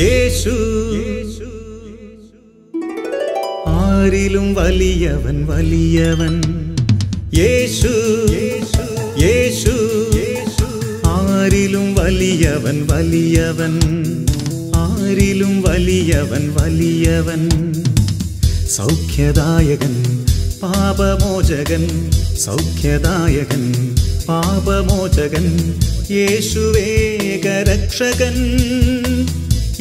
യേശു ആരിലും വലിയവൻ വലിയവൻ. യേശു യേശു ആരിലും വലിയവൻ വലിയവൻ. ആരിലും വലിയവൻ വലിയവൻ. സൗഖ്യദായകൻ പാപമോചകൻ. സൗഖ്യദായകൻ പാപമോചകൻ. യേശുവേകരക്ഷകൻ.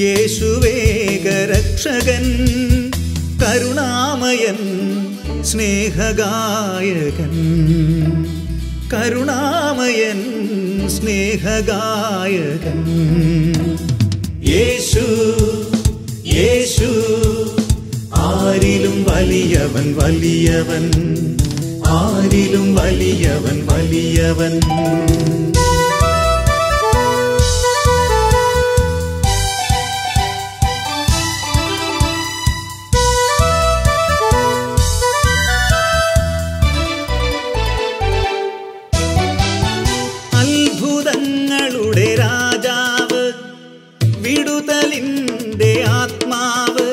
യേശുവേകരക്ഷകൻ. കരുണാമയൻ സ്നേഹഗായകൻ. കരുണാമയൻ സ്നേഹഗായകൻ. യേശു യേശു ആരിലും വലിയവൻ വലിയവൻ. ആരിലും വലിയവൻ വലിയവൻ. അത്ഭുതങ്ങളുടെ രാജാവ്, വിടുതലിന്റെ ആത്മാവ്.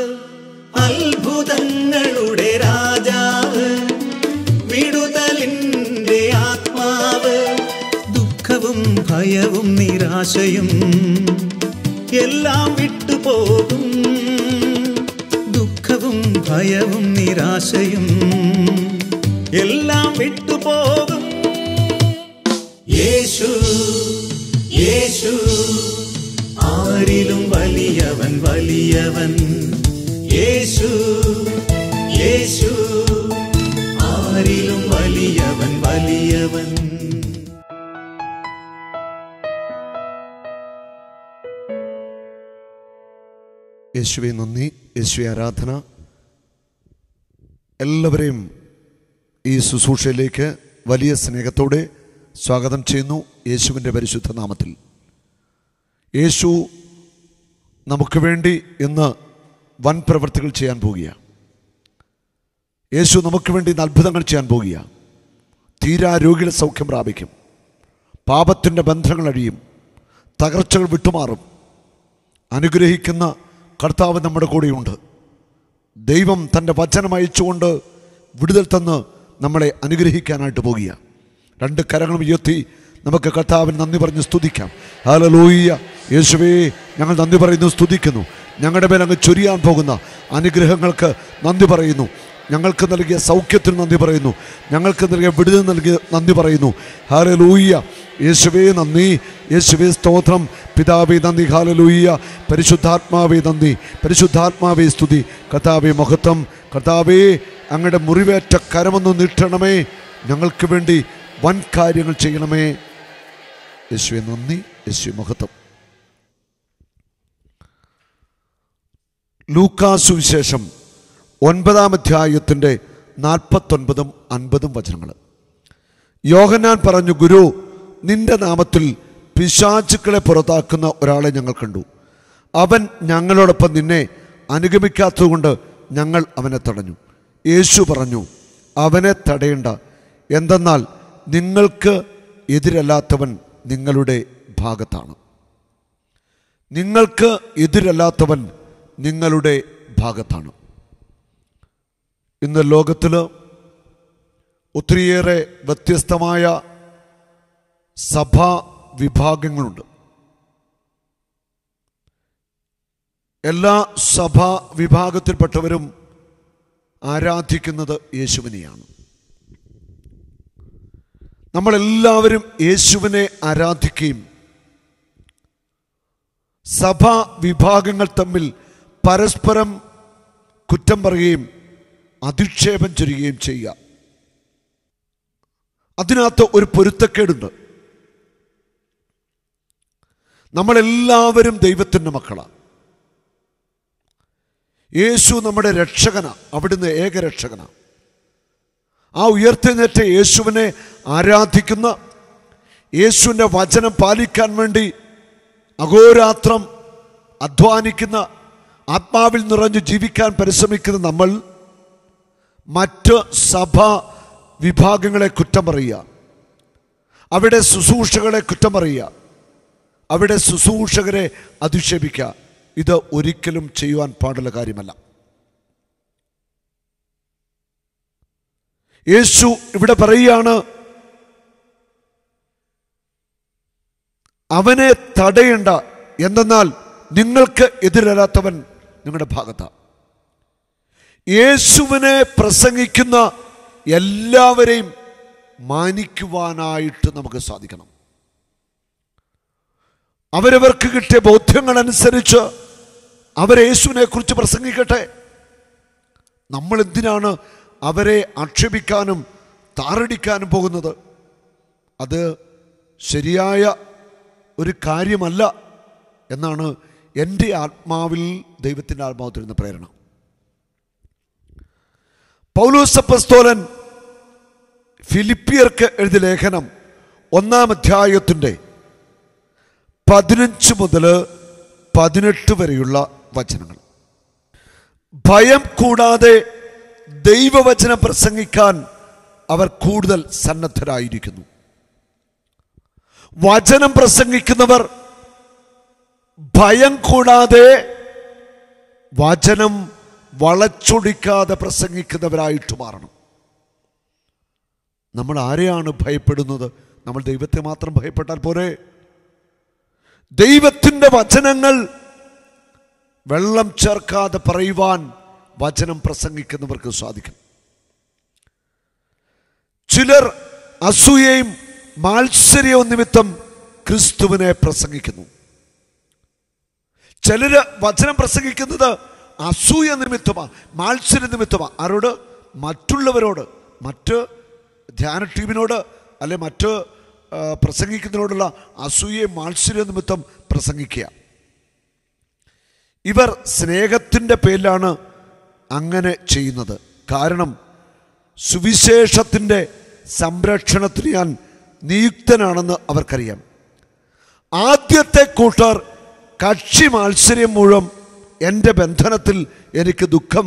അത്ഭുതങ്ങളുടെ രാജാവ്, വിടുതലിന്റെ ആത്മാവ്. ദുഃഖവും ഭയവും നിരാശയും എല്ലാം വിട്ടുപോകും. ദുഃഖവും ഭയവും നിരാശയും എല്ലാം വിട്ടുപോകും. യേശു യേശു ആരിലും വലിയവൻ വലിയവൻ. യേശു യേശു ആരിലും വലിയവൻ വലിയവൻ. യേശുവേ നന്ദി, യേശുവേ ആരാധന. എല്ലാവരെയും ഈ ശുശ്രൂഷയിലേക്ക് വലിയ സ്നേഹത്തോടെ സ്വാഗതം ചെയ്യുന്നു യേശുവിൻ്റെ പരിശുദ്ധ നാമത്തിൽ. യേശു നമുക്ക് വേണ്ടി ഇന്ന് വൻ പ്രവൃത്തികൾ ചെയ്യാൻ പോകുകയാണ്. യേശു നമുക്ക് വേണ്ടി അത്ഭുതങ്ങൾ ചെയ്യാൻ പോകുകയാണ്. തീരാ രോഗികളെ സൗഖ്യം പ്രാപിക്കും. പാപത്തിൻ്റെ ബന്ധങ്ങൾ അഴിയും. തകർച്ചകൾ വിട്ടുമാറും. അനുഗ്രഹിക്കുന്ന കർത്താവ് നമ്മുടെ കൂടെയുണ്ട്. ദൈവം തൻ്റെ വചനം അയച്ചുകൊണ്ട് വിടുതൽ തന്ന് നമ്മളെ അനുഗ്രഹിക്കാനായിട്ട് പോകുകയാണ്. രണ്ട് കരങ്ങളും ഉയർത്തി നമുക്ക് കർത്താവിന് നന്ദി പറഞ്ഞ് സ്തുതിക്കാം. ഹല്ലേലൂയ. യേശുവേ, ഞങ്ങൾ നന്ദി പറയുന്നു, സ്തുതിക്കുന്നു. ഞങ്ങളുടെ മേൽ അങ്ങ് ചൊരിയാൻ പോകുന്ന അനുഗ്രഹങ്ങൾക്ക് നന്ദി പറയുന്നു. ഞങ്ങൾക്ക് നൽകിയ സൗഖ്യത്തിന് നന്ദി പറയുന്നു. ഞങ്ങൾക്ക് നൽകിയ വിടുതൽ നൽകിയ നന്ദി പറയുന്നു. ഹല്ലേലൂയ. യേശുവേ നന്ദി, യേശുവേ സ്തോത്രം. പിതാവേ നന്ദി. ഹല്ലേലൂയ. പരിശുദ്ധാത്മാവേ നന്ദി, പരിശുദ്ധാത്മാവേ സ്തുതി. കർത്താവേ മഹത്വം. കർത്താവേ, അങ്ങയുടെ മുറിവേറ്റ കരമൊന്ന് നീട്ടണമേ. ഞങ്ങൾക്ക് വേണ്ടി വൻ കാര്യങ്ങൾ ചെയ്യണമേ. യേശുവേ നന്ദി, യേശുവേ മഹത്വം. ലൂക്കാ സുവിശേഷം 9-ാം അധ്യായത്തിൻ്റെ 49-50 വചനങ്ങൾ. യോഹന്നാൻ പറഞ്ഞു, ഗുരു, നിന്റെ നാമത്തിൽ പിശാചുക്കളെ പുറത്താക്കുന്ന ഒരാളെ ഞങ്ങൾ കണ്ടു. അവൻ ഞങ്ങളോടൊപ്പം നിന്നെ അനുഗമിക്കാത്തതുകൊണ്ട് ഞങ്ങൾ അവനെ തടഞ്ഞു. യേശു പറഞ്ഞു, അവനെ തടയേണ്ട. എന്തെന്നാൽ നിങ്ങൾക്ക് എതിരല്ലാത്തവൻ നിങ്ങളുടെ ഭാഗത്താണ്. നിങ്ങൾക്ക് എതിരല്ലാത്തവൻ നിങ്ങളുടെ ഭാഗത്താണ്. ഇന്ന് ലോകത്തിൽ ഒത്തിരിയേറെ വ്യത്യസ്തമായ സഭാ വിഭാഗങ്ങളുണ്ട്. എല്ലാ സഭാ വിഭാഗത്തിൽപ്പെട്ടവരും ആരാധിക്കുന്നത് യേശുവിനെയാണ്. നമ്മളെല്ലാവരും യേശുവിനെ ആരാധിക്കുകയും സഭാ വിഭാഗങ്ങൾ തമ്മിൽ പരസ്പരം കുറ്റം പറയുകയും അധിക്ഷേപം ചൊരിയുകയും ചെയ്യുക. അതിനകത്ത് ഒരു പൊരുത്തക്കേടുണ്ട്. നമ്മളെല്ലാവരും ദൈവത്തിൻ്റെ മക്കളാണ്. യേശു നമ്മുടെ രക്ഷകനാണ്. അവിടുന്ന് ഏകരക്ഷകനാണ്. ആ ഉയർത്തെഴുന്നേറ്റ യേശുവിനെ ആരാധിക്കുന്ന, യേശുവിൻ്റെ വചനം പാലിക്കാൻ വേണ്ടി അഹോരാത്രം അധ്വാനിക്കുന്ന, ആത്മാവിൽ നിറഞ്ഞു ജീവിക്കാൻ പരിശ്രമിക്കുന്ന നമ്മൾ മറ്റ് സഭാ വിഭാഗങ്ങളെ കുറ്റം പറയുക, അവിടെ ശുശ്രൂഷകളെ കുറ്റം പറയുക, അവിടെ ശുശ്രൂഷകരെ അധിക്ഷേപിക്കുക. ഇത് ഒരിക്കലും ചെയ്യുവാൻ പാടുള്ള കാര്യമല്ല. യേശു ഇവിടെ പറയുകയാണ്, അവനെ തടയേണ്ട, എന്തെന്നാൽ നിങ്ങൾക്ക് എതിരല്ലാത്തവൻ നിങ്ങളുടെ ഭാഗത്താണ്. യേശുവിനെ പ്രസംഗിക്കുന്ന എല്ലാവരെയും മാനിക്കുവാനായിട്ട് നമുക്ക് സാധിക്കണം. അവരവർക്ക് കിട്ടിയ ബോധ്യങ്ങളനുസരിച്ച് അവർ യേശുവിനെ കുറിച്ച് പ്രസംഗിക്കട്ടെ. നമ്മൾ എന്തിനാണ് അവരെ ആക്ഷേപിക്കാനും താറടിക്കാനും പോകുന്നത്? അത് ശരിയായ ഒരു കാര്യമല്ല എന്നാണ് എൻ്റെ ആത്മാവിൽ ദൈവത്തിൻ്റെ ആത്മാവ് തരുന്ന പ്രേരണ. പൗലോസ് അപ്പോസ്തലൻ ഫിലിപ്പിയർക്ക് എഴുതിയ ലേഖനം 1-ാം അധ്യായത്തിൻ്റെ 15 മുതൽ 18 വരെയുള്ള വചനങ്ങൾ. ഭയം കൂടാതെ ദൈവവചനം പ്രസംഗിക്കാൻ അവർ കൂടുതൽ സന്നദ്ധരായിരിക്കുന്നു. വചനം പ്രസംഗിക്കുന്നവർ ഭയം കൂടാതെ വചനം വളച്ചൊടിക്കാതെ പ്രസംഗിക്കുന്നവരായിട്ട് മാറണം. നമ്മൾ ആരെയാണ് ഭയപ്പെടുന്നത്? നമ്മൾ ദൈവത്തെ മാത്രം ഭയപ്പെട്ടാൽ പോരെ. ദൈവത്തിൻ്റെ വചനങ്ങൾ വെള്ളം ചേർക്കാതെ പറയുവാൻ വചനം പ്രസംഗിക്കുന്നവർക്ക് സാധിക്കും. ചിലർ അസൂയയും മാത്സര്യവും നിമിത്തം ക്രിസ്തുവിനെ പ്രസംഗിക്കുന്നു. ചിലര് വചനം പ്രസംഗിക്കുന്നത് അസൂയ നിമിത്തമാണ്, മാത്സര്യ നിമിത്തമാണ്. ആരോട്? മറ്റുള്ളവരോട്, മറ്റ് ധ്യാന ടീമിനോട്, അല്ലെ മറ്റ് പ്രസംഗിക്കുന്നതിനോടുള്ള അസൂയ മാത്സര്യ നിമിത്തം പ്രസംഗിക്കുക. ഇവർ സ്നേഹത്തിൻ്റെ പേരിലാണ് അങ്ങനെ ചെയ്യുന്നത്. കാരണം സുവിശേഷത്തിൻ്റെ സംരക്ഷണത്തിന് ഞാൻ നിയുക്തനാണെന്ന് അവർക്കറിയാം. ആദ്യത്തെ കൂട്ടർ കക്ഷി മാത്സര്യം മൂലം എൻ്റെ ബന്ധനത്തിൽ എനിക്ക് ദുഃഖം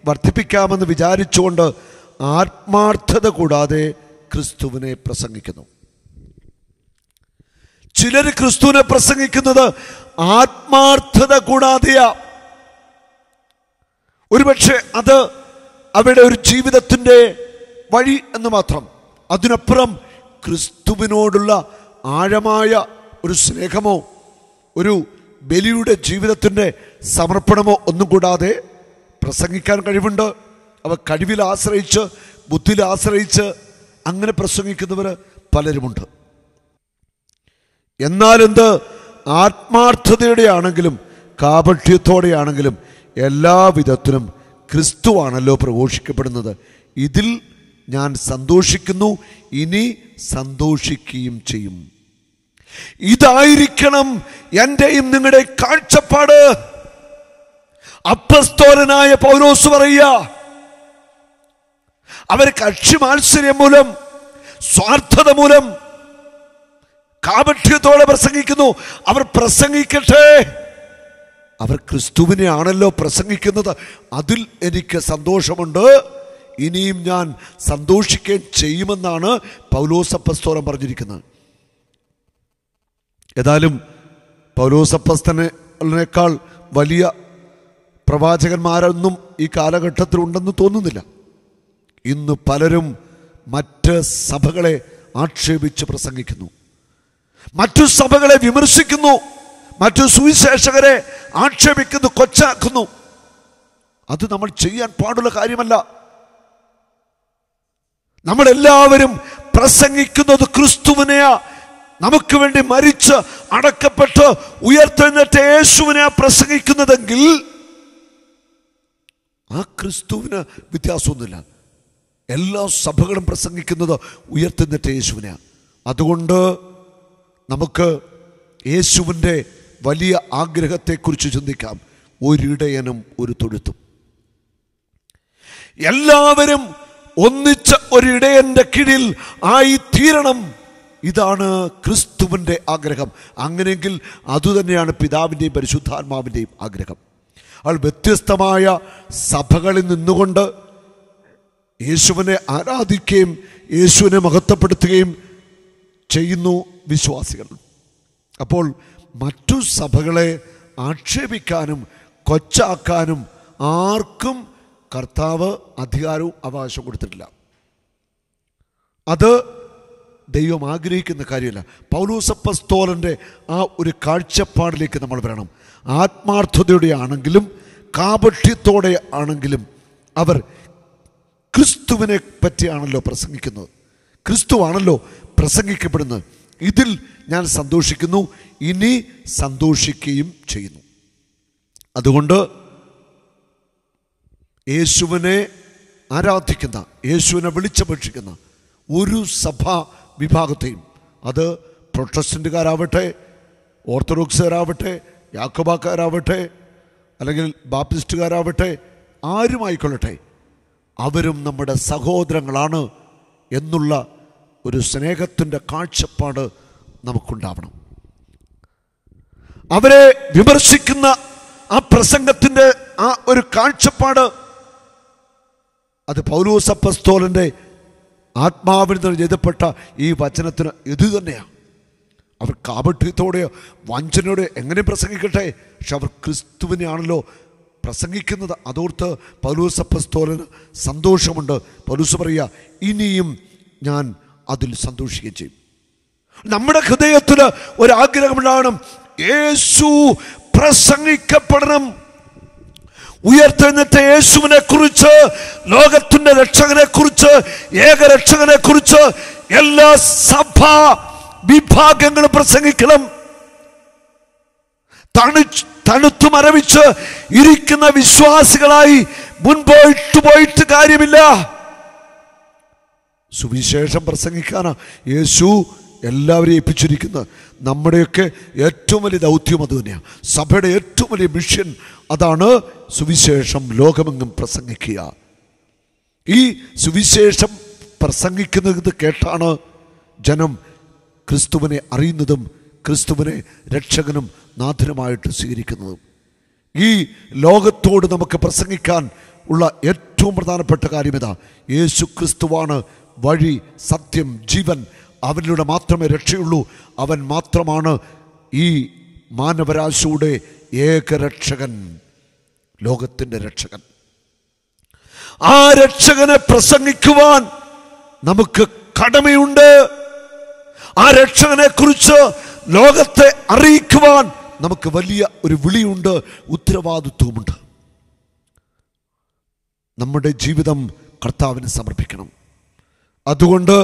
വർദ്ധിപ്പിക്കാമെന്ന് വിചാരിച്ചുകൊണ്ട് ആത്മാർത്ഥത കൂടാതെ ക്രിസ്തുവിനെ പ്രസംഗിക്കുന്നു. ചിലർ ക്രിസ്തുവിനെ പ്രസംഗിക്കുന്നത് ആത്മാർത്ഥത കൂടാതെയാ. ഒരുപക്ഷെ അത് അവരുടെ ഒരു ജീവിതത്തിൻ്റെ വഴി എന്ന് മാത്രം. അതിനപ്പുറം ക്രിസ്തുവിനോടുള്ള ആഴമായ ഒരു സ്നേഹമോ ഒരു ബലിയുടെ ജീവിതത്തിൻ്റെ സമർപ്പണമോ ഒന്നും കൂടാതെ പ്രസംഗിക്കാൻ കഴിവുണ്ട്. അവ കഴിവിൽ ആശ്രയിച്ച്, ബുദ്ധിയിൽ ആശ്രയിച്ച് അങ്ങനെ പ്രസംഗിക്കുന്നവർ പലരുമുണ്ട്. എന്നാലെന്ത്, ആത്മാർത്ഥതയുടെ ആണെങ്കിലും കാപട്യത്തോടെയാണെങ്കിലും എല്ലാ വിധത്തിലും ക്രിസ്തുവാണല്ലോ പ്രഘോഷിക്കപ്പെടുന്നത്. ഇതിൽ ഞാൻ സന്തോഷിക്കുന്നു, ഇനി സന്തോഷിക്കുകയും ചെയ്യും. ഇതായിരിക്കണം എൻ്റെയും നിങ്ങളുടെ കാഴ്ചപ്പാട്. അപ്പസ്തോലനായ പൗലോസ് പറയുക, അവർ കക്ഷി മാത്സര്യം മൂലം, സ്വാർത്ഥത മൂലം, കാപട്യത്തോടെ പ്രസംഗിക്കുന്നു. അവർ പ്രസംഗിക്കട്ടെ. അവർ ക്രിസ്തുവിനെ ആണല്ലോ പ്രസംഗിക്കുന്നത്. അതിൽ എനിക്ക് സന്തോഷമുണ്ട്, ഇനിയും ഞാൻ സന്തോഷിക്കുകയും ചെയ്യുമെന്നാണ് പൗലോസ് അപ്പോസ്തലൻ പറഞ്ഞിരിക്കുന്നത്. ഏതായാലും പൗലോസ് അപ്പോസ്തലനേക്കാൾ വലിയ പ്രവാചകന്മാരൊന്നും ഈ കാലഘട്ടത്തിൽ ഉണ്ടെന്ന് തോന്നുന്നില്ല. ഇന്ന് പലരും മറ്റ് സഭകളെ ആക്ഷേപിച്ച് പ്രസംഗിക്കുന്നു, മറ്റു സഭകളെ വിമർശിക്കുന്നു, മറ്റു സുവിശേഷകരെ ആക്ഷേപിക്കുന്നു, കൊച്ചാക്കുന്നു. അത് നമ്മൾ ചെയ്യാൻ പാടുള്ള കാര്യമല്ല. നമ്മളെല്ലാവരും പ്രസംഗിക്കുന്നത് ക്രിസ്തുവിനെയാ. നമുക്ക് വേണ്ടി മരിച്ച് അടക്കപ്പെട്ട് ഉയർത്തെഴുന്നേറ്റ യേശുവിനെയാ പ്രസംഗിക്കുന്നതെങ്കിൽ ആ ക്രിസ്തുവിന് വ്യത്യാസമൊന്നുമില്ല. എല്ലാ സഭകളും പ്രസംഗിക്കുന്നത് ഉയർത്തെഴുന്നേറ്റ യേശുവിനെയാണ്. അതുകൊണ്ട് നമുക്ക് യേശുവിൻ്റെ വലിയ ആഗ്രഹത്തെക്കുറിച്ച് ചിന്തിക്കാം. ഒരിടയനും ഒരു തൊഴുത്തും. എല്ലാവരും ഒന്നിച്ച ഒരിടയൻ്റെ കീഴിൽ ആയി തീരണം. ഇതാണ് ക്രിസ്തുവിൻ്റെ ആഗ്രഹം. അങ്ങനെയെങ്കിൽ അതുതന്നെയാണ് പിതാവിൻ്റെയും പരിശുദ്ധാത്മാവിൻ്റെയും ആഗ്രഹം. അവൾ വ്യത്യസ്തമായ സഭകളിൽ നിന്നുകൊണ്ട് യേശുവിനെ ആരാധിക്കുകയും യേശുവിനെ മഹത്വപ്പെടുത്തുകയും ചെയ്യുന്നു വിശ്വാസികൾ. അപ്പോൾ മറ്റു സഭകളെ ആക്ഷേപിക്കാനും കൊച്ചാക്കാനും ആർക്കും കർത്താവ് അധികാരവും അവകാശവും കൊടുത്തിട്ടില്ല. അത് ദൈവം ആഗ്രഹിക്കുന്ന കാര്യമല്ല. പൗലോസ് അപ്പോസ്തലന്റെ ആ ഒരു കാഴ്ചപ്പാടിലേക്ക് നമ്മൾ വരണം. ആത്മാർത്ഥതയോടെ ആണെങ്കിലും കാപട്യത്തോടെ ആണെങ്കിലും അവർ ക്രിസ്തുവിനെ പറ്റിയാണല്ലോ പ്രസംഗിക്കുന്നത്, ക്രിസ്തുവാണല്ലോ പ്രസംഗിക്കപ്പെടുന്നത്. ഇതിൽ ഞാൻ സന്തോഷിക്കുന്നു, ഇനി സന്തോഷിക്കുകയും ചെയ്യുന്നു. അതുകൊണ്ട് യേശുവിനെ ആരാധിക്കുന്ന, യേശുവിനെ വിളിച്ചപേക്ഷിക്കുന്ന ഒരു സഭാ വിഭാഗത്തെയും, അത് പ്രൊട്ടസ്റ്റന്റുകാരാവട്ടെ, ഓർത്തഡോക്സുകാരാവട്ടെ, യാക്കോബാക്കാരാവട്ടെ, അല്ലെങ്കിൽ ബാപ്റ്റിസ്റ്റുകാരാവട്ടെ, ആരുമായിക്കൊള്ളട്ടെ, അവരും നമ്മുടെ സഹോദരങ്ങളാണ് എന്നുള്ള ഒരു സ്നേഹത്തിൻ്റെ കാഴ്ചപ്പാട് നമുക്കുണ്ടാവണം. അവരെ വിമർശിക്കുന്ന ആ പ്രസംഗത്തിൻ്റെ ആ ഒരു കാഴ്ചപ്പാട്, അത് പൗലോസ് അപ്പോസ്തലന്റെ ആത്മാവിൽ നിന്ന് എഴുതപ്പെട്ട ഈ വചനത്തിന് ഇത് തന്നെയാണ്. അവർ കാപട്യത്തോടെയോ വഞ്ചനയോടെയോ എങ്ങനെ പ്രസംഗിക്കട്ടെ, പക്ഷെ അവർ ക്രിസ്തുവിനെയാണല്ലോ പ്രസംഗിക്കുന്നത്. അതോർത്ത് പൗലോസ് അപ്പോസ്തലന് സന്തോഷമുണ്ട്. പൗലോസ് പറയുക, ഇനിയും ഞാൻ അതിൽ സന്തോഷിക്കുകയും ചെയ്യും. നമ്മുടെ ഹൃദയത്തിൽ ഒരാഗ്രഹമുണ്ടാകണം, യേശു പ്രസംഗിക്കപ്പെടണം. ഉയർത്തെഴുന്നേറ്റ യേശുവിനെ കുറിച്ച്, ലോകത്തിന്റെ രക്ഷകനെ കുറിച്ച്, ഏകരക്ഷകനെ കുറിച്ച് എല്ലാ സഭാ വിഭാഗങ്ങളും പ്രസംഗിക്കണം. തണുത്തു മരവിച്ച് ഇരിക്കുന്ന വിശ്വാസികളായി മുൻപോയിട്ട് കാര്യമില്ല. സുവിശേഷം പ്രസംഗിക്കാനാ യേശു എല്ലാവരെയും ഏൽപ്പിച്ചിരിക്കുന്നത്. നമ്മുടെയൊക്കെ ഏറ്റവും വലിയ ദൗത്യം അത് തന്നെയാണ്. സഭയുടെ ഏറ്റവും വലിയ മിഷൻ അതാണ്, സുവിശേഷം ലോകമെങ്ങും പ്രസംഗിക്കുക. ഈ സുവിശേഷം പ്രസംഗിക്കുന്നത് കേട്ടാണ് ജനം ക്രിസ്തുവിനെ അറിയുന്നതും ക്രിസ്തുവിനെ രക്ഷകനും നാഥനുമായിട്ട് സ്വീകരിക്കുന്നതും. ഈ ലോകത്തോട് നമുക്ക് പ്രസംഗിക്കാൻ ഉള്ള ഏറ്റവും പ്രധാനപ്പെട്ട കാര്യം ഇതാ, യേശു ക്രിസ്തുവാണ് വഴി, സത്യം, ജീവൻ. അവനിലൂടെ മാത്രമേ രക്ഷയുള്ളൂ. അവൻ മാത്രമാണ് ഈ മാനവരാശിയുടെ ഏകരക്ഷകൻ, ലോകത്തിൻ്റെ രക്ഷകൻ. ആ രക്ഷകനെ പ്രസംഗിക്കുവാൻ നമുക്ക് കടമയുണ്ട്. ആ രക്ഷകനെ കുറിച്ച് ലോകത്തെ അറിയിക്കുവാൻ നമുക്ക് വലിയ ഒരു വിളിയുണ്ട്, ഉത്തരവാദിത്വമുണ്ട്. നമ്മുടെ ജീവിതം കർത്താവിന് സമർപ്പിക്കണം. അതുകൊണ്ട്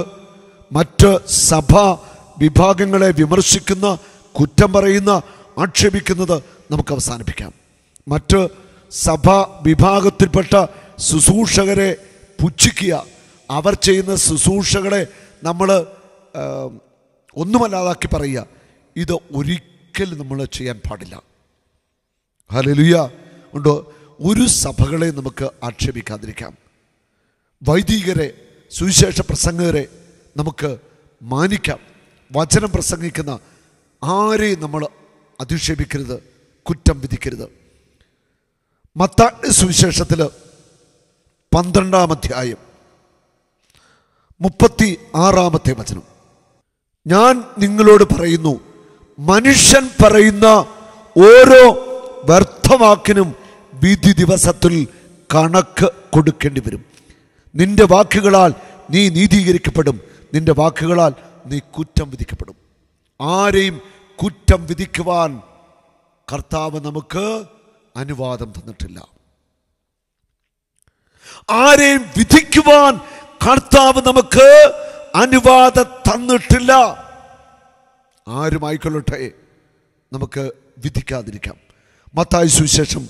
മറ്റ് സഭാ വിഭാഗങ്ങളെ വിമർശിക്കുന്ന, കുറ്റം പറയുന്ന, ആക്ഷേപിക്കുന്നത് നമുക്ക് അവസാനിപ്പിക്കാം. മറ്റ് സഭാ വിഭാഗത്തിൽപ്പെട്ട ശുശ്രൂഷകരെ പുച്ഛിക്കുക, അവർ ചെയ്യുന്ന ശുശ്രൂഷകളെ നമ്മൾ ഒന്നുമല്ലാതാക്കി പറയുക, ഇത് ഒരിക്കലും നമ്മൾ ചെയ്യാൻ പാടില്ല. ഹല്ലേലൂയ. ഉണ്ടോ? ഒരു സഭകളെ നമുക്ക് ആക്ഷേപിക്കാതിരിക്കാം. വൈദികരെ, സുവിശേഷ പ്രസംഗകരെ നമുക്ക് മാനിക്കാം. വചനം പ്രസംഗിക്കുന്ന ആരെയും നമ്മൾ അധിക്ഷേപിക്കരുത്, കുറ്റം വിധിക്കരുത്. മത്തായി സുവിശേഷത്തിൽ 12-ാം അധ്യായം 36-ാമത്തെ വചനം, ഞാൻ നിങ്ങളോട് പറയുന്നു, മനുഷ്യൻ പറയുന്ന ഓരോ വ്യർത്ഥവാക്കിനും വിധി ദിവസത്തിൽ കണക്ക് കൊടുക്കേണ്ടി വരും. നിന്റെ വാക്കുകളാൽ നീ നീതീകരിക്കപ്പെടും, നിന്റെ വാക്കുകളാൽ നീ കുറ്റം വിധിക്കപ്പെടും. ആരെയും കുറ്റം വിധിക്കുവാൻ കർത്താവ് നമുക്ക് അനുവാദം തന്നിട്ടില്ല. ആരെയും വിധിക്കുവാൻ കർത്താവ് നമുക്ക് അനുവാദം തന്നിട്ടില്ല. ആരുമായിക്കൊള്ളട്ടെ, നമുക്ക് വിധിക്കാതിരിക്കാം. മത്തായി സുവിശേഷം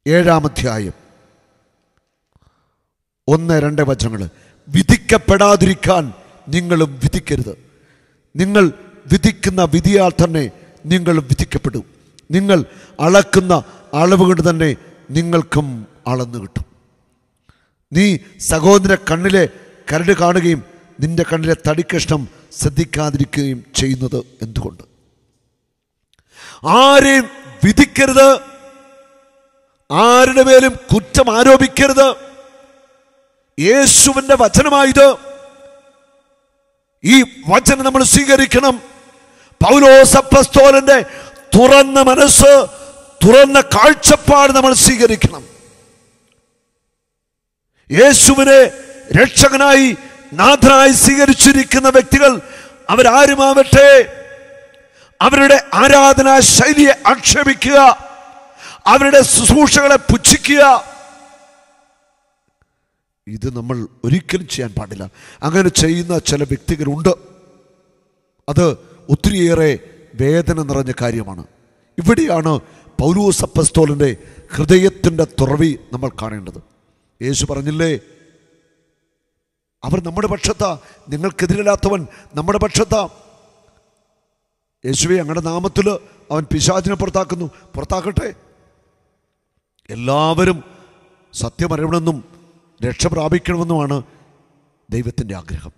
7-ാം അധ്യായം 1-2 വചനങ്ങൾ, വിധിക്കപ്പെടാതിരിക്കാൻ നിങ്ങളും വിധിക്കരുത്. നിങ്ങൾ വിധിക്കുന്ന വിധിയാൽ തന്നെ നിങ്ങളും വിധിക്കപ്പെടും. നിങ്ങൾ അളക്കുന്ന അളവ് കൊണ്ട് തന്നെ നിങ്ങൾക്കും അളന്നു കിട്ടും. നീ സഹോദര കണ്ണിലെ കരട് കാണുകയും നിന്റെ കണ്ണിലെ തടിക്കഷ്ണം ശ്രദ്ധിക്കാതിരിക്കുകയും ചെയ്യുന്നത് എന്തുകൊണ്ട്? ആരെയും വിധിക്കരുത്, ആരുടെ മേലും കുറ്റം ആരോപിക്കരുത്. യേശുവിൻ്റെ വചനമായത്. ഈ വചനം നമ്മൾ സ്വീകരിക്കണം. പൗലോസ് അപ്പോസ്തലന്റെ തുറന്ന മനസ്സ്, തുറന്ന കാഴ്ചപ്പാട് നമ്മൾ സ്വീകരിക്കണം. യേശുവിനെ രക്ഷകനായി നാഥനായി സ്വീകരിച്ചിരിക്കുന്ന വ്യക്തികൾ അവരാരുമാവട്ടെ, അവരുടെ ആരാധനാ ശൈലിയെ ആക്ഷേപിക്കുക, അവരുടെ ശുശ്രൂഷകളെ പുച്ഛിക്കുക, ഇത് നമ്മൾ ഒരിക്കലും ചെയ്യാൻ പാടില്ല. അങ്ങനെ ചെയ്യുന്ന ചില വ്യക്തികളുണ്ട്. അത് ഒത്തിരിയേറെ വേദന നിറഞ്ഞ കാര്യമാണ്. ഇവിടെയാണ് പൗലോസ് അപ്പോസ്തലന്റെ ഹൃദയത്തിൻ്റെ തുറവി നമ്മൾ കാണേണ്ടത്. യേശു പറഞ്ഞില്ലേ, അവർ നമ്മുടെ പക്ഷത്താ, നിങ്ങൾക്കെതിരില്ലാത്തവൻ നമ്മുടെ പക്ഷത്താ. യേശുവെ, അങ്ങയുടെ നാമത്തിൽ അവൻ പിശാചിനെ പുറത്താക്കുന്നു, പുറത്താക്കട്ടെ. എല്ലാവരും സത്യമറിയണമെന്നും രക്ഷ പ്രാപിക്കണമെന്നുമാണ് ദൈവത്തിൻ്റെ ആഗ്രഹം.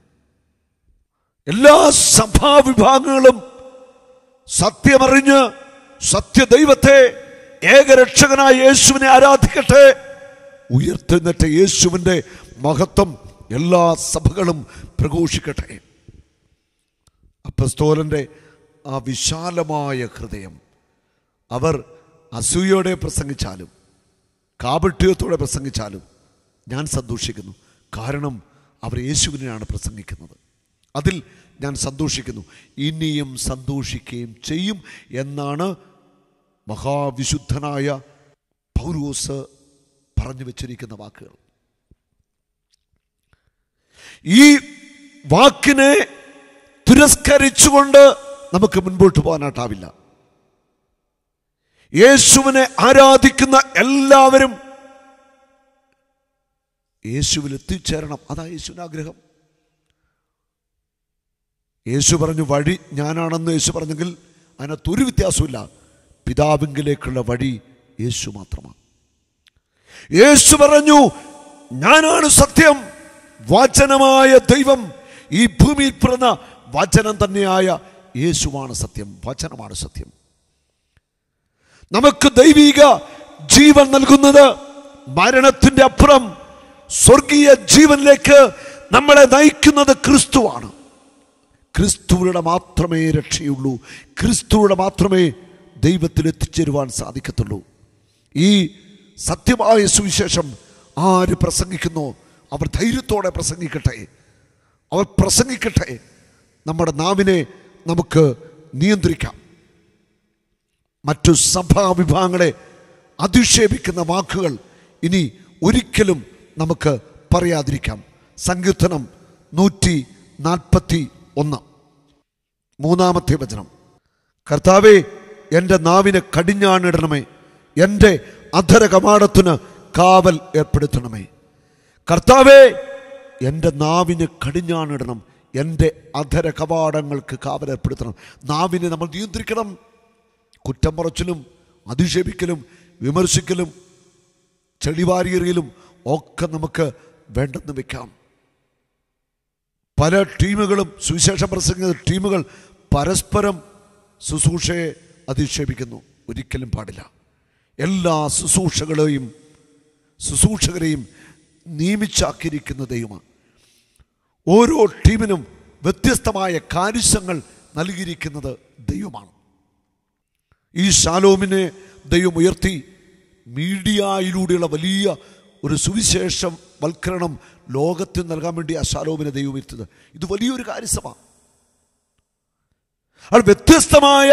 എല്ലാ സഭാവിഭാഗങ്ങളും സത്യമറിഞ്ഞ് സത്യദൈവത്തെ, ഏകരക്ഷകനായ യേശുവിനെ ആരാധിക്കട്ടെ. ഉയർത്തെഴുന്നേറ്റ യേശുവിൻ്റെ മഹത്വം എല്ലാ സഭകളും പ്രഘോഷിക്കട്ടെ. അപ്പോസ്തലന്റെ ആ വിശാലമായ ഹൃദയം, അവർ അസൂയയോടെ പ്രസംഗിച്ചാലും കാപട്യത്തോടെ പ്രസംഗിച്ചാലും ഞാൻ സന്തോഷിക്കുന്നു. കാരണം അവർ യേശുവിനെയാണ് പ്രസംഗിക്കുന്നത്. അതിൽ ഞാൻ സന്തോഷിക്കുന്നു, ഇനിയും സന്തോഷിക്കുകയും ചെയ്യും എന്നാണ് മഹാവിശുദ്ധനായ പൗലോസ് പറഞ്ഞു വച്ചിരിക്കുന്ന വാക്കുകൾ. ഈ വാക്കിനെ തിരസ്കരിച്ചുകൊണ്ട് നമുക്ക് മുൻപോട്ട് പോകാനായിട്ടാവില്ല. യേശുവിനെ ആരാധിക്കുന്ന എല്ലാവരും യേശുവിൽ എത്തിച്ചേരണം. അതാ യേശുവിൻ്റെ ആഗ്രഹം. യേശു പറഞ്ഞു, വഴി ഞാനാണെന്ന് യേശു പറഞ്ഞെങ്കിൽ അതിനകത്തൊരു വ്യത്യാസമില്ല. പിതാവിങ്കിലേക്കുള്ള വഴി യേശു മാത്രമാണ്. യേശു പറഞ്ഞു, ഞാനാണ് സത്യം. വചനമായ ദൈവം, ഈ ഭൂമിയിൽ പിറന്ന വചനം തന്നെയായ യേശുവാണ് സത്യം. വചനമാണ് സത്യം. നമുക്ക് ദൈവിക ജീവൻ നൽകുന്നത്, മരണത്തിൻ്റെ അപ്പുറം സ്വർഗീയ ജീവനിലേക്ക് നമ്മളെ നയിക്കുന്നത് ക്രിസ്തുവാണ്. ക്രിസ്തുവിലൂടെ മാത്രമേ രക്ഷയുള്ളൂ. ക്രിസ്തുവിലൂടെ മാത്രമേ ദൈവത്തിൽ എത്തിച്ചേരുവാൻ സാധിക്കത്തുള്ളൂ. ഈ സത്യമായ സുവിശേഷം ആര് പ്രസംഗിക്കുന്നോ അവർ ധൈര്യത്തോടെ പ്രസംഗിക്കട്ടെ. അവർ പ്രസംഗിക്കട്ടെ. നമ്മുടെ നാവിനെ നമുക്ക് നിയന്ത്രിക്കാം. മറ്റു സഭാവിഭാഗങ്ങളെ അധിക്ഷേപിക്കുന്ന വാക്കുകൾ ഇനി ഒരിക്കലും നമുക്ക് പറയാതിരിക്കാം. സങ്കീർത്തനം 141 മൂന്നാമത്തെ വചനം, കർത്താവേ, എൻ്റെ നാവിനെ കടിഞ്ഞാണിടണമേ, എൻ്റെ അധര കവാടത്തിന് കാവൽ ഏർപ്പെടുത്തണമേ. കർത്താവേ, എൻ്റെ നാവിന് കടിഞ്ഞാണിടണം, എൻ്റെ അധര കവാടങ്ങൾക്ക് കാവൽ ഏർപ്പെടുത്തണം. നാവിനെ നമ്മൾ നിയന്ത്രിക്കണം. കുറ്റം പറച്ചിലും അധിക്ഷേപിക്കലും വിമർശിക്കലും ചെളിവാരിയെറിയലും ഒക്കെ നമുക്ക് വേണ്ടെന്ന് വെക്കാം. പല ടീമുകളും, സുവിശേഷം പ്രസംഗിക്കുന്ന ടീമുകൾ പരസ്പരം ശുശ്രൂഷയെ അധിക്ഷേപിക്കുന്നു. ഒരിക്കലും പാടില്ല. എല്ലാ ശുശ്രൂഷകരെയും നിയമിച്ചാക്കിയിരിക്കുന്ന ദൈവമാണ്. ഓരോ ടീമിനും വ്യത്യസ്തമായ കാര്യങ്ങൾ നൽകിയിരിക്കുന്നത് ദൈവമാണ്. ഈ ശാലോമിനെ ദൈവം ഉയർത്തി മീഡിയയിലൂടെയുള്ള വലിയ ഒരു സുവിശേഷം വൽക്കരണം ലോകത്തിന് നൽകാൻ വേണ്ടി ആ ശാലോമിനെ ദൈവം ഉയർത്തുന്നത്. ഇത് വലിയൊരു കാര്യമാണ്. അത് വ്യത്യസ്തമായ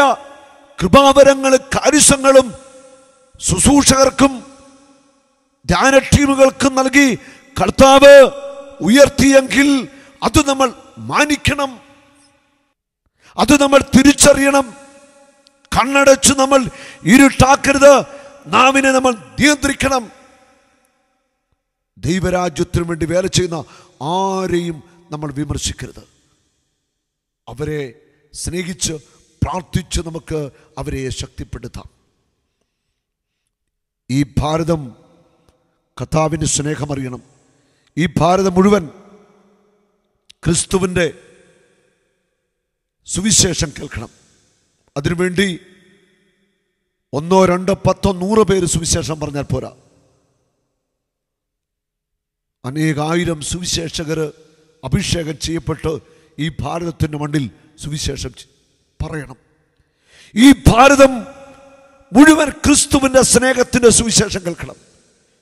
കൃപാവരങ്ങളും കാര്യങ്ങളും ശുശ്രൂഷകർക്കും ധ്യാന ടീമുകൾക്കും നൽകി കർത്താവ് ഉയർത്തിയെങ്കിൽ അത് നമ്മൾ മാനിക്കണം. അത് നമ്മൾ തിരിച്ചറിയണം. കണ്ണടച്ച് നമ്മൾ ഇരുട്ടാക്കരുത്. നാവിനെ നമ്മൾ നിയന്ത്രിക്കണം. ദൈവരാജ്യത്തിനു വേണ്ടി വേല ചെയ്യുന്ന ആരെയും നമ്മൾ വിമർശിക്കരുത്. അവരെ സ്നേഹിച്ച് പ്രാർത്ഥിച്ച് നമുക്ക് അവരെ ശക്തിപ്പെടുത്താം. ഈ ഭാരതം കർത്താവിൻ്റെ സ്നേഹമറിയണം. ഈ ഭാരതം മുഴുവൻ ക്രിസ്തുവിൻ്റെ സുവിശേഷം കേൾക്കണം. അതിനുവേണ്ടി 1, 2, 10, 100 പേര് സുവിശേഷം പറഞ്ഞാൽ പോരാ. അനേകായിരം സുവിശേഷകർ അഭിഷേകം ചെയ്യപ്പെട്ട് ഈ ഭാരതത്തിൻ്റെ മണ്ണിൽ സുവിശേഷം പറയണം. ഈ ഭാരതം മുഴുവൻ ക്രിസ്തുവിൻ്റെ സ്നേഹത്തിൻ്റെ സുവിശേഷം കേൾക്കണം.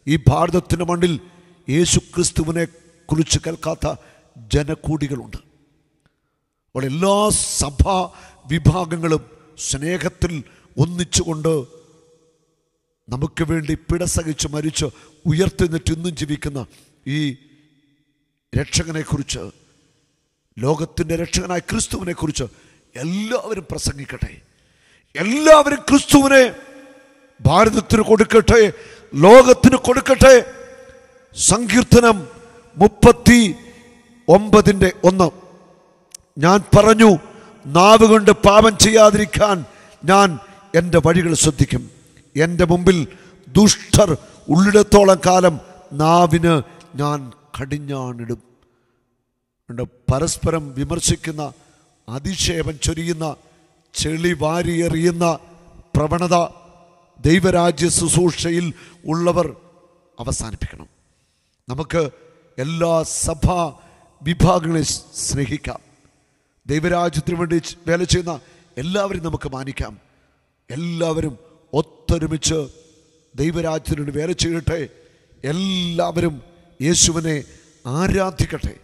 ഈ ഭാരതത്തിൻ്റെ മണ്ണിൽ യേശു ക്രിസ്തുവിനെ കുറിച്ച് കേൾക്കാത്ത ജനകൂടികളുണ്ട്. അപ്പോൾ എല്ലാ സഭാ വിഭാഗങ്ങളും സ്നേഹത്തിൽ ഒന്നിച്ചുകൊണ്ട് നമുക്ക് വേണ്ടി പിടസഹിച്ച് മരിച്ച് ഉയർത്തെന്നിട്ട് ഇന്നും ജീവിക്കുന്ന ഈ രക്ഷകനെക്കുറിച്ച്, ലോകത്തിൻ്റെ രക്ഷകനായ ക്രിസ്തുവിനെക്കുറിച്ച് എല്ലാവരും പ്രസംഗിക്കട്ടെ. എല്ലാവരും ക്രിസ്തുവിനെ ഭാരതത്തിന് കൊടുക്കട്ടെ, ലോകത്തിന് കൊടുക്കട്ടെ. സങ്കീർത്തനം 39:1 ഞാൻ പറഞ്ഞു, നാവ് കൊണ്ട് പാപം ചെയ്യാതിരിക്കാൻ ഞാൻ എൻ്റെ വഴികൾ ശ്രദ്ധിക്കും. എൻ്റെ മുമ്പിൽ ദുഷ്ടർ ഉള്ളിടത്തോളം കാലം നാവിന് ഞാൻ കടിഞ്ഞാണിടും. പരസ്പരം വിമർശിക്കുന്ന, അധിക്ഷേപം ചൊരിയുന്ന, ചെളി വാരിയെറിയുന്ന പ്രവണത ദൈവരാജ്യ ശുശ്രൂഷയിൽ ഉള്ളവർ അവസാനിപ്പിക്കണം. നമുക്ക് എല്ലാ സഭാ വിഭാഗങ്ങളെ സ്നേഹിക്കാം. ദൈവരാജ്യത്തിന് വേണ്ടി വേല ചെയ്യുന്ന എല്ലാവരും നമുക്ക് മാനിക്കാം. എല്ലാവരും ഒത്തൊരുമിച്ച് ദൈവരാജ്യത്തിന് വേണ്ടി വേല ചെയ്യട്ടെ. എല്ലാവരും യേശുവിനെ ആരാധിക്കട്ടെ.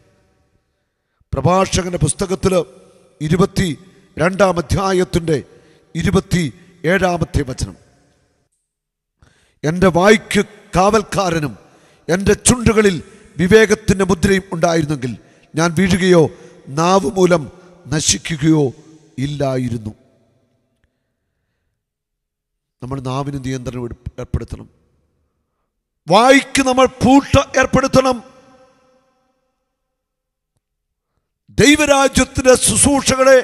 പ്രഭാഷകന്റെ പുസ്തകത്തിൽ 22-ാം അധ്യായത്തിൻ്റെ 27-ാമത്തെ വചനം, എൻ്റെ വായ്ക്ക് കാവൽക്കാരനും എൻ്റെ ചുണ്ടുകളിൽ വിവേകത്തിൻ്റെ മുദ്രയും ഉണ്ടായിരുന്നെങ്കിൽ ഞാൻ വീഴുകയോ നാവ് മൂലം നശിക്കുകയോ ഇല്ലായിരുന്നു. നമ്മൾ നാവിന് നിയന്ത്രണം ഏർപ്പെടുത്തണം. വായ്ക്ക് നമ്മൾ പൂട്ട് ഏർപ്പെടുത്തണം. ദൈവരാജ്യത്തിൻ്റെ ശുശ്രൂഷകളെ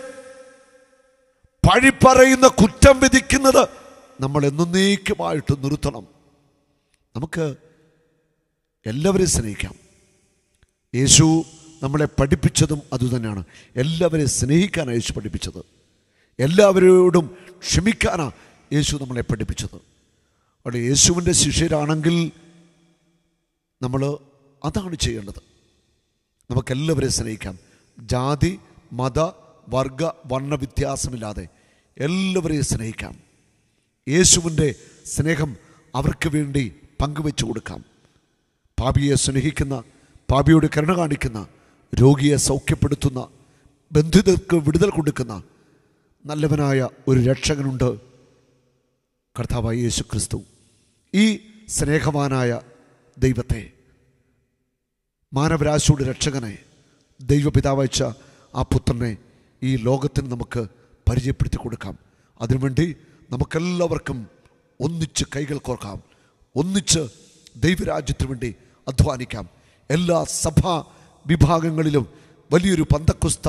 പഴി പറയുന്ന, കുറ്റം വിധിക്കുന്നത് നമ്മൾ എന്നേക്കുമായിട്ട് നിർത്തണം. നമുക്ക് എല്ലാവരെയും സ്നേഹിക്കാം. യേശു നമ്മളെ പഠിപ്പിച്ചതും അതുതന്നെയാണ്. എല്ലാവരെയും സ്നേഹിക്കാനാണ് യേശു പഠിപ്പിച്ചത്. എല്ലാവരോടും ക്ഷമിക്കാനാണ് യേശു നമ്മളെ പഠിപ്പിച്ചത്. അവിടെ യേശുവിൻ്റെ ശിഷ്യരാണെങ്കിൽ നമ്മൾ അതാണ് ചെയ്യേണ്ടത്. നമുക്കെല്ലാവരെയും സ്നേഹിക്കാം. ജാതി, മത, വർഗ, വർണ്ണ വ്യത്യാസമില്ലാതെ എല്ലാവരെയും സ്നേഹിക്കാം. യേശുവിൻ്റെ സ്നേഹം അവർക്ക് വേണ്ടി പങ്കുവെച്ചു കൊടുക്കാം. പാപിയെ സ്നേഹിക്കുന്ന, പാപിയോട് കരുണ കാണിക്കുന്ന, രോഗിയെ സൗഖ്യപ്പെടുത്തുന്ന, ബന്ധിതർക്ക് വിടുതൽ കൊടുക്കുന്ന നല്ലവനായ ഒരു രക്ഷകനുണ്ട്, കർത്താവായ യേശു ക്രിസ്തു. ഈ സ്നേഹവാനായ ദൈവത്തെ, മാനവരാശിയുടെ രക്ഷകനെ, ദൈവപിതാവയച്ച ആ പുത്രനെ ഈ ലോകത്തിന് നമുക്ക് പരിചയപ്പെടുത്തി കൊടുക്കാം. അതിനുവേണ്ടി നമുക്കെല്ലാവർക്കും ഒന്നിച്ച് കൈകൾ കോർക്കാം. ഒന്നിച്ച് ദൈവരാജ്യത്തിന് വേണ്ടി അധ്വാനിക്കാം. എല്ലാ സഭാ വിഭാഗങ്ങളിലും വലിയൊരു പന്തക്കുസ്ത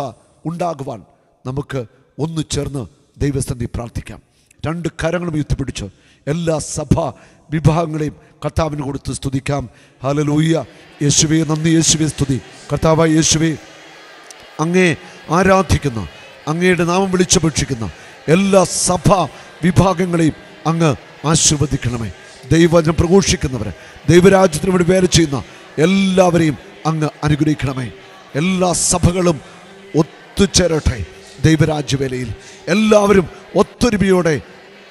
ഉണ്ടാകുവാൻ നമുക്ക് ഒന്ന് ചേർന്ന് ദൈവസന്നിധി പ്രാർത്ഥിക്കാം. 2 കരങ്ങളും ഉയർത്തിപ്പിടിച്ച് എല്ലാ സഭാ വിഭാഗങ്ങളെയും കർത്താവിന് കൊടുത്ത് സ്തുതിക്കാം. ഹല്ലേലൂയ. യേശുവേ നന്ദി, യേശുവേ സ്തുതി. കർത്താവായ യേശുവേ, അങ്ങേ ആരാധിക്കുന്ന, അങ്ങയുടെ നാമം വിളിച്ചപേക്ഷിക്കുന്ന എല്ലാ സഭാ വിഭാഗങ്ങളെയും അങ്ങ് ആശീർവദിക്കണമേ. ദൈവവചനം പ്രഘോഷിക്കുന്നവരെ, ദൈവരാജ്യത്തിന് വേണ്ടി വേല ചെയ്യുന്ന എല്ലാവരെയും അങ്ങ് അനുഗ്രഹിക്കണമേ. എല്ലാ സഭകളും ഒത്തുചേരട്ടെ ദൈവരാജ്യവേലയിൽ. എല്ലാവരും ഒത്തൊരുമയോടെ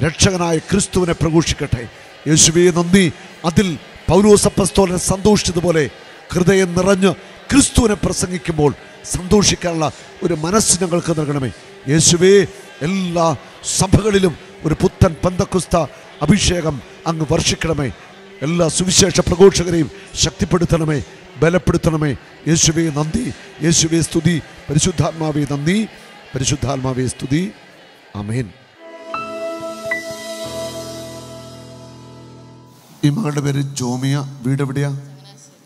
രക്ഷകനായ ക്രിസ്തുവിനെ പ്രഘോഷിക്കട്ടെ. യേശുവേ നന്ദി. അതിൽ പൗലോസ് അപ്പോസ്തലൻ സന്തോഷിച്ചതുപോലെ ഹൃദയം നിറഞ്ഞ് ക്രിസ്തുവിനെ പ്രസംഗിക്കുമ്പോൾ സന്തോഷിക്കാനുള്ള ഒരു മനസ്സ് ഞങ്ങൾക്ക് നൽകണമേ. യേശുവേ, എല്ലാ സഭകളിലും ഒരു പുത്തൻ പെന്തക്കോസ്ത അഭിഷേകം അങ്ങ് വർഷിക്കണമേ. എല്ലാ സുവിശേഷ പ്രഘോഷകരെയും ശക്തിപ്പെടുത്തണമേ, ബലപ്പെടുത്തണമേ. യേശുവേ നന്ദി, യേശുവേ സ്തുതി. പരിശുദ്ധാത്മാവേ നന്ദി, പരിശുദ്ധാത്മാവേ സ്തുതി. ആമേൻ. ഈ മകളുടെ പേര് ജോമിയ. വീട് എവിടെയാ?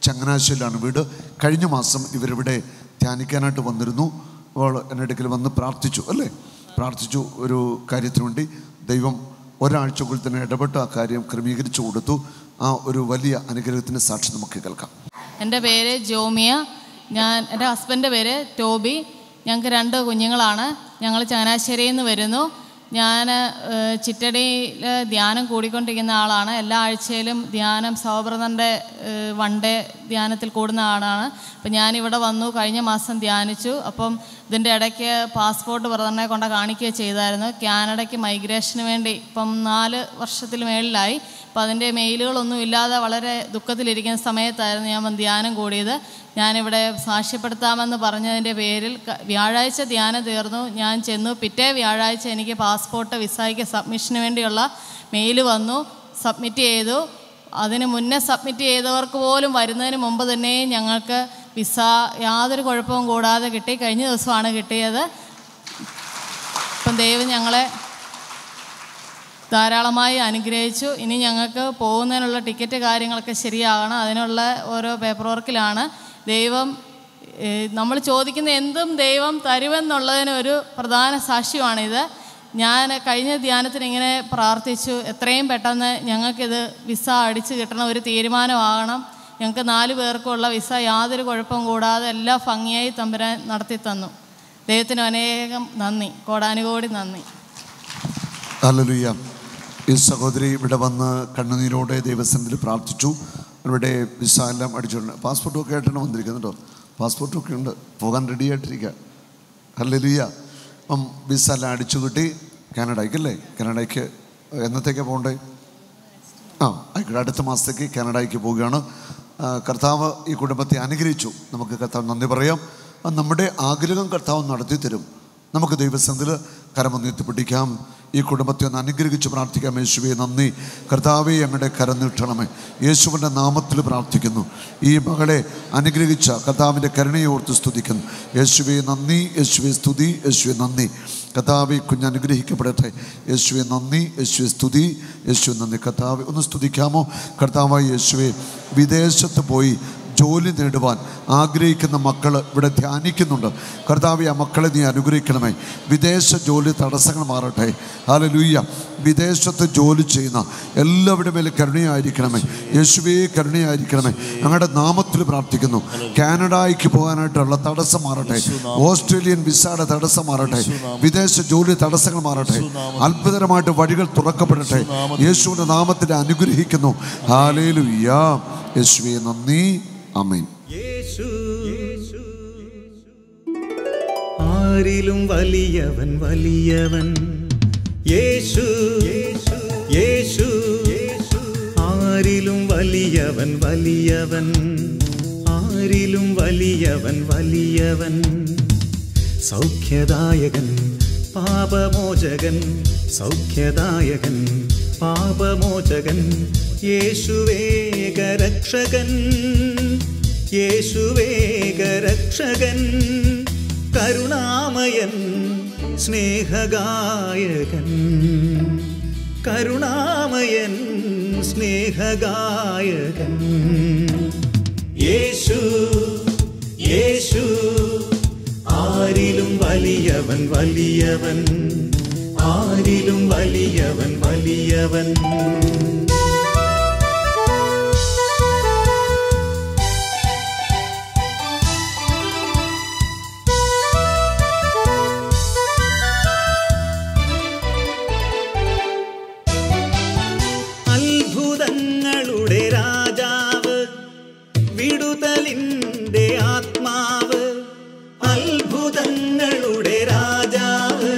ചങ്ങനാശ്ശേരിയിലാണ് വീട്. കഴിഞ്ഞ മാസം ഇവരിവിടെ ധ്യാനിക്കാനായിട്ട് വന്നിരുന്നു. അവൾ എൻ്റെ അടുക്കൽ വന്ന് പ്രാർത്ഥിച്ചു, അല്ലേ? പ്രാർത്ഥിച്ചു ഒരു കാര്യത്തിന് വേണ്ടി. ദൈവം ഒരാഴ്ചക്കുള്ളിൽ തന്നെ ഇടപെട്ട് ആ കാര്യം ക്രമീകരിച്ചു കൊടുത്തു. ആ ഒരു വലിയ അനുഗ്രഹത്തിന് സാക്ഷി നമുക്ക് കേൾക്കാം. എൻ്റെ പേര് ജോമിയ. എൻ്റെ ഹസ്ബൻഡിൻ്റെ പേര് ടോബി. ഞങ്ങൾക്ക് 2 കുഞ്ഞുങ്ങളാണ്. ഞങ്ങൾ ചങ്ങനാശ്ശേരിയിൽ നിന്ന് വരുന്നു. ഞാൻ ചിറ്റടിയിൽ ധ്യാനം കൂടിക്കൊണ്ടിരിക്കുന്ന ആളാണ്. എല്ലാ ആഴ്ചയിലും ധ്യാനം സൗബ്രതൻ്റെ വൺ ഡേ ധ്യാനത്തിൽ കൂടുന്ന ആളാണ്. അപ്പം ഞാനിവിടെ വന്നു, കഴിഞ്ഞ മാസം ധ്യാനിച്ചു. അപ്പം ഇതിൻ്റെ ഇടയ്ക്ക് പാസ്പോർട്ട് ബ്രദറിനെ കൊണ്ട് കാണിക്കുകയും ചെയ്തായിരുന്നു. കാനഡയ്ക്ക് മൈഗ്രേഷന് വേണ്ടി ഇപ്പം 4 വർഷത്തിൽ മേളിലായി. അപ്പം അതിൻ്റെ മെയിലുകളൊന്നും ഇല്ലാതെ വളരെ ദുഃഖത്തിലിരിക്കുന്ന സമയത്തായിരുന്നു ഞാൻ ധ്യാനം കൂടിയത്. ഞാനിവിടെ സാക്ഷ്യപ്പെടുത്താമെന്ന് പറഞ്ഞതിൻ്റെ പേരിൽ വ്യാഴാഴ്ച ധ്യാനം തീർന്നു. ഞാൻ ചെന്നു. പിറ്റേ വ്യാഴാഴ്ച എനിക്ക് പാസ്പോർട്ട് വിസയ്ക്ക് സബ്മിഷന് വേണ്ടിയുള്ള മെയിൽ വന്നു. സബ്മിറ്റ് ചെയ്തു. അതിന് മുന്നേ സബ്മിറ്റ് ചെയ്തവർക്ക് പോലും വരുന്നതിന് മുമ്പ് തന്നെ ഞങ്ങൾക്ക് വിസ യാതൊരു കുഴപ്പവും കൂടാതെ കിട്ടി. കഴിഞ്ഞ ദിവസമാണ് കിട്ടിയത്. ഇപ്പം ദൈവം ഞങ്ങളെ ധാരാളമായി അനുഗ്രഹിച്ചു. ഇനി ഞങ്ങൾക്ക് പോകുന്നതിനുള്ള ടിക്കറ്റ് കാര്യങ്ങളൊക്കെ ശരിയാകണം. അതിനുള്ള ഓരോ പേപ്പർ വർക്കിലാണ്. ദൈവം നമ്മൾ ചോദിക്കുന്ന എന്തും ദൈവം തരുമെന്നുള്ളതിനൊരു പ്രധാന സാക്ഷ്യമാണിത്. ഞാൻ കഴിഞ്ഞ ധ്യാനത്തിന് ഇങ്ങനെ പ്രാർത്ഥിച്ചു, എത്രയും പെട്ടെന്ന് ഞങ്ങൾക്കിത് വിസ അടിച്ച് കിട്ടണം, ഒരു തീരുമാനമാകണം. ഞങ്ങൾക്ക് 4 പേർക്കുള്ള വിസ യാതൊരു കുഴപ്പവും കൂടാതെ എല്ലാ ഭംഗിയായി തമ്പുരാൻ നടത്തി തന്നു. ദൈവത്തിന് അനേകം നന്ദി, കോടാനുകോടി നന്ദി. ഹല്ലേലൂയ. ഈ സഹോദരി ഇവിടെ വന്ന് കണ്ണുനീരോടെ ദൈവസന്നിധിയിൽ പ്രാർത്ഥിച്ചു. ഇവിടെ വിസ എല്ലാം അടിച്ചിട്ടുണ്ട്. പാസ്പോർട്ടൊക്കെ ആയിട്ടാണ് വന്നിരിക്കുന്നുണ്ടോ? പാസ്പോർട്ടൊക്കെ ഉണ്ട്, പോകാൻ റെഡി ആയിട്ടിരിക്കുക. ഹല്ലേലൂയ. അപ്പം വിസ എല്ലാം അടിച്ചു കിട്ടി. കാനഡയ്ക്കല്ലേ? കാനഡയ്ക്ക് എന്നത്തേക്കാണ് പോകണ്ടേ? ആയിക്കോട്ടെ, അടുത്ത മാസത്തേക്ക് കാനഡയ്ക്ക് പോവുകയാണ്. കർത്താവ് ഈ കുടുംബത്തെ അനുഗ്രഹിച്ചു. നമുക്ക് കർത്താവ് നന്ദി പറയാം. നമ്മുടെ ആഗ്രഹം കർത്താവ് നടത്തി തരും. നമുക്ക് ദൈവസന്നിധിയിൽ കരമൊന്നിട്ട് പിടിക്കാം. ഈ കുടുംബത്തെ ഒന്ന് അനുഗ്രഹിച്ച് പ്രാർത്ഥിക്കാം. യേശുവേ നന്ദി. കർത്താവെ ഞങ്ങളുടെ കരം നീട്ടണമേ. യേശുവിൻ്റെ നാമത്തിൽ പ്രാർത്ഥിക്കുന്നു. ഈ മകളെ അനുഗ്രഹിച്ച കർത്താവിൻ്റെ കരുണയെ ഓർത്ത് സ്തുതിക്കുന്നു. യേശുവേ നന്ദി, യേശുവേ സ്തുതി, യേശുവേ നന്ദി. കർത്താവെ കുഞ്ഞ് അനുഗ്രഹിക്കപ്പെടട്ടെ. യേശുവെ നന്ദി, യേശുവെ സ്തുതി, യേശുവെ നന്ദി. കർത്താവെ ഒന്ന് സ്തുതിക്കാമോ? കർത്താവായ യേശുവെ, വിദേശത്ത് പോയി ജോലി നേടുവാൻ ആഗ്രഹിക്കുന്ന മക്കൾ ഇവിടെ ധ്യാനിക്കുന്നുണ്ട്. കർത്താവെ, ആ മക്കളെ നീ അനുഗ്രഹിക്കണമേ. വിദേശ ജോലി തടസ്സങ്ങൾ മാറട്ടെ. ഹല്ലേലൂയ. വിദേശത്ത് ജോലി ചെയ്യുന്ന എല്ലാവരുടെ മേലെ കരുണയായിരിക്കണമേ. യേശുവേ കരുണയായിരിക്കണമേ. ഞങ്ങളുടെ നാമത്തിൽ പ്രാർത്ഥിക്കുന്നു. കാനഡയ്ക്ക് പോകാനായിട്ടുള്ള തടസ്സം മാറട്ടെ. ഓസ്ട്രേലിയൻ വിസയുടെ തടസ്സം മാറട്ടെ. വിദേശ ജോലി തടസ്സങ്ങൾ മാറട്ടെ. അത്ഭുതകരമായിട്ട് വഴികൾ തുറക്കപ്പെടട്ടെ. യേശുവിൻ്റെ നാമത്തിൽ അനുഗ്രഹിക്കുന്നു. ഹല്ലേലൂയ. യേശുവേ നന്ദി. ആമേൻ. യേശു ആരിലും വലിയവൻ, വലിയവൻ യേശു. യേശു ആരിലും വലിയവൻ, വലിയവൻ ആരിലും വലിയവൻ, വലിയവൻ. സൗഖ്യദായകൻ, പാപമോചകൻ, സൗഖ്യദായകൻ, പാപമോചകൻ, യേശുവേകരക്ഷകൻ, യേശുവേകരക്ഷകൻ. കരുണാമയൻ, സ്നേഹഗായകൻ, കരുണാമയൻ, സ്നേഹഗായകൻ. യേശു യേശു ആരിലും വലിയവൻ, വലിയവൻ ആരിലും വലിയവൻ, വലിയവൻ. അത്ഭുതങ്ങളുടെ രാജാവ്, വിടുതലിൻ്റെ ആത്മാവ്. അത്ഭുതങ്ങളുടെ രാജാവ്,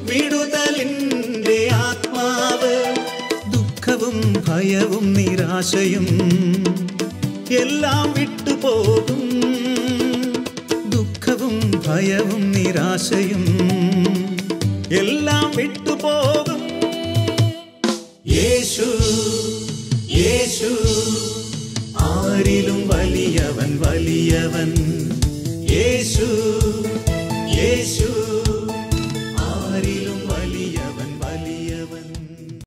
വിടുതലിൻ്റെ ആത്മാവ്. ദുഃഖവും ഭയവും നിരാശയും എല്ലാം വിട്ടുപോകും. ദുഃഖവും ഭയവും നിരാശയും എല്ലാം വിട്ടുപോകും. യേശു യേശു ആരിലും വലിയവൻ, വലിയവൻ. യേശു യേശു